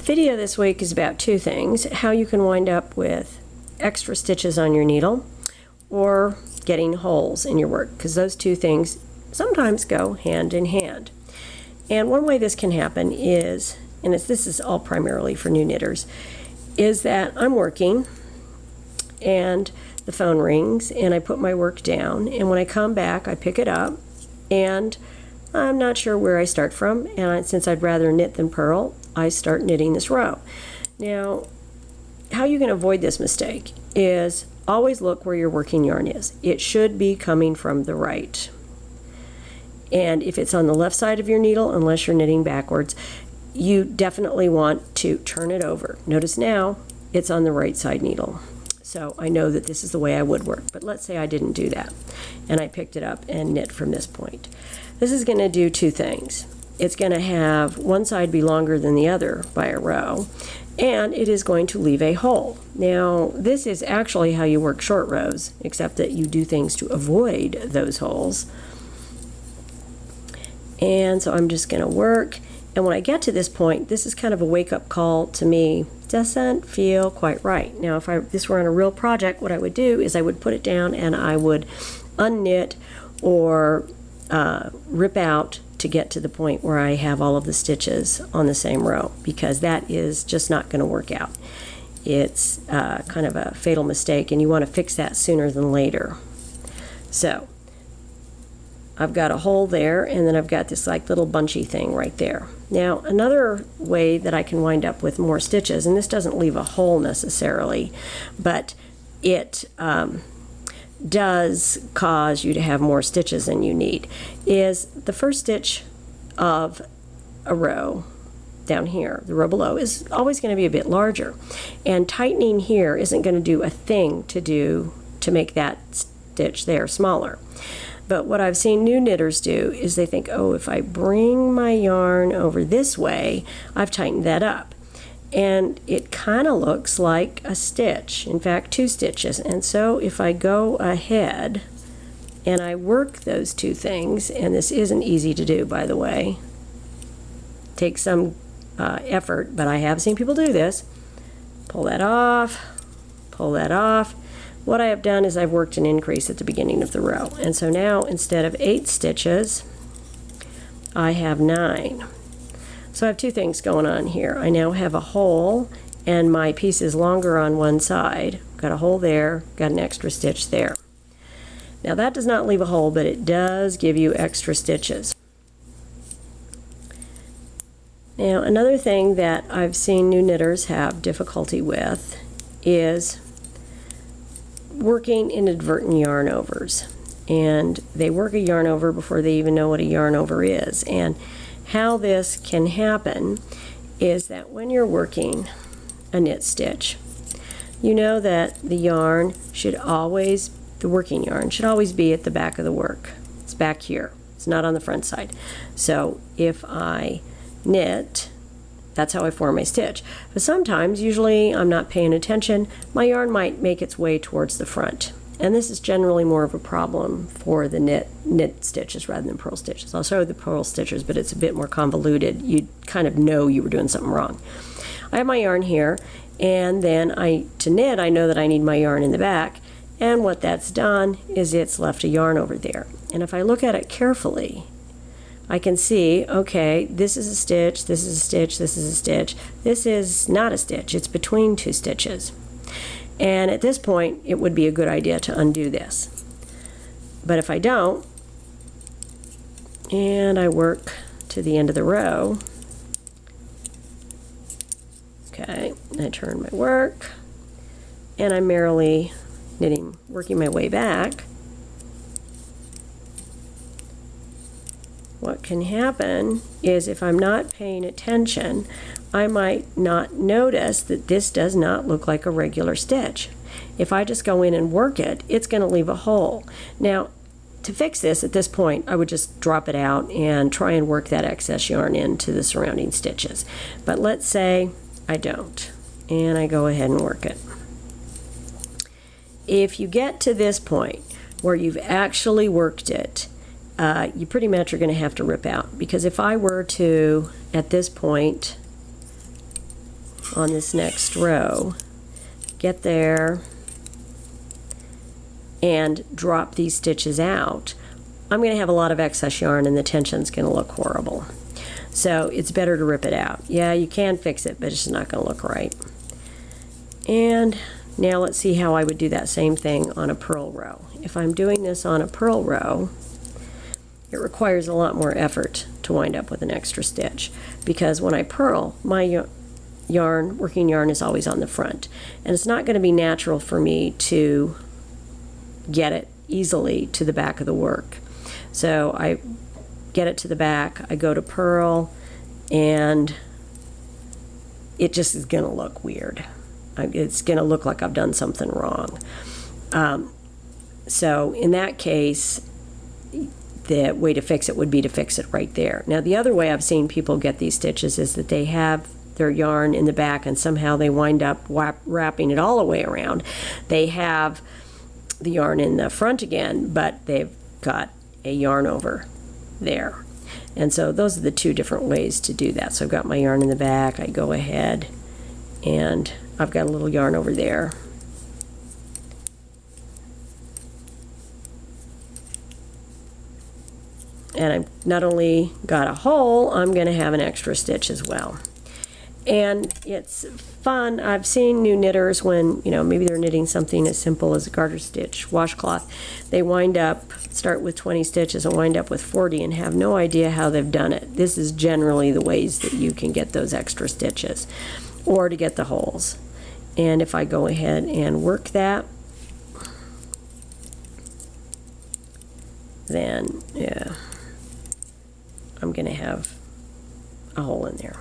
video this week is about two things: how you can wind up with extra stitches on your needle or getting holes in your work, because those two things sometimes go hand in hand. And one way this can happen is, and this is all primarily for new knitters, is that I'm working and the phone rings and I put my work down, and when I come back I pick it up and I'm not sure where I start from, and since I'd rather knit than purl, I start knitting this row. Now, how you can avoid this mistake is always look where your working yarn is. It should be coming from the right. And if it's on the left side of your needle, unless you're knitting backwards, you definitely want to turn it over. Notice now it's on the right side needle. So I know that this is the way I would work. But let's say I didn't do that and I picked it up and knit from this point. This is going to do two things. It's going to have one side be longer than the other by a row, and it is going to leave a hole. Now, this is actually how you work short rows, except that you do things to avoid those holes. And so I'm just going to work, and when I get to this point, this is kind of a wake-up call to me. Doesn't feel quite right. Now, if this were on a real project, what I would do is I would put it down and I would unknit or rip out to get to the point where I have all of the stitches on the same row, because that is just not going to work out. It's kind of a fatal mistake, and you want to fix that sooner than later. So I've got a hole there, and then I've got this like little bunchy thing right there. Now, another way that I can wind up with more stitches, and this doesn't leave a hole necessarily, but it does cause you to have more stitches than you need, is the first stitch of a row down here, the row below, is always going to be a bit larger, and tightening here isn't going to do a thing to make that stitch there smaller. But what I've seen new knitters do is they think, oh, if I bring my yarn over this way, I've tightened that up. And it kind of looks like a stitch, in fact, two stitches. And so if I go ahead and I work those two things, and this isn't easy to do, by the way, takes some effort, but I have seen people do this. Pull that off, pull that off. What I have done is I've worked an increase at the beginning of the row. And so now, instead of 8 stitches, I have 9. So I have two things going on here. I now have a hole, and my piece is longer on one side. Got a hole there, got an extra stitch there. Now that does not leave a hole, but it does give you extra stitches. Now, another thing that I've seen new knitters have difficulty with is working inadvertent yarn overs. And they work a yarn over before they even know what a yarn over is. And how this can happen is that when you're working a knit stitch, you know that the yarn should always, the working yarn should always be at the back of the work. It's back here. It's not on the front side. So if I knit, that's how I form my stitch. But sometimes, usually I'm not paying attention, my yarn might make its way towards the front. And this is generally more of a problem for the knit stitches rather than purl stitches. I'll show you the purl stitches, but it's a bit more convoluted. You kind of know you were doing something wrong. I have my yarn here, and then to knit, I know that I need my yarn in the back. And what that's done is it's left a yarn over there. And if I look at it carefully, I can see, okay, this is a stitch, this is a stitch, this is a stitch. This is not a stitch, it's between two stitches. And at this point, it would be a good idea to undo this. But if I don't, and I work to the end of the row, okay, I turn my work, and I'm merrily working my way back, what can happen is if I'm not paying attention, I might not notice that this does not look like a regular stitch. If I just go in and work it, it's going to leave a hole. Now, to fix this at this point, I would just drop it out and try and work that excess yarn into the surrounding stitches. But let's say I don't, and I go ahead and work it. If you get to this point where you've actually worked it, you pretty much are going to have to rip out, because if I were to, at this point, on this next row, get there, and drop these stitches out, I'm going to have a lot of excess yarn and the tension's going to look horrible. So it's better to rip it out. Yeah, you can fix it, but it's just not going to look right. And now let's see how I would do that same thing on a purl row. If I'm doing this on a purl row, it requires a lot more effort to wind up with an extra stitch, because when I purl, my working yarn is always on the front, and it's not going to be natural for me to get it easily to the back of the work. So I get it to the back, I go to purl, and it just is going to look weird. It's going to look like I've done something wrong. So in that case, the way to fix it would be to fix it right there. Now, the other way I've seen people get these stitches is that they have their yarn in the back and somehow they wind up wrapping it all the way around. They have the yarn in the front again, but they've got a yarn over there. And so those are the two different ways to do that. So I've got my yarn in the back, I go ahead and I've got a little yarn over there. And I've not only got a hole, I'm going to have an extra stitch as well. And it's fun. I've seen new knitters when, maybe they're knitting something as simple as a garter stitch washcloth. They start with 20 stitches and wind up with 40 and have no idea how they've done it. This is generally the ways that you can get those extra stitches or to get the holes. And if I go ahead and work that, then, yeah, I'm going to have a hole in there.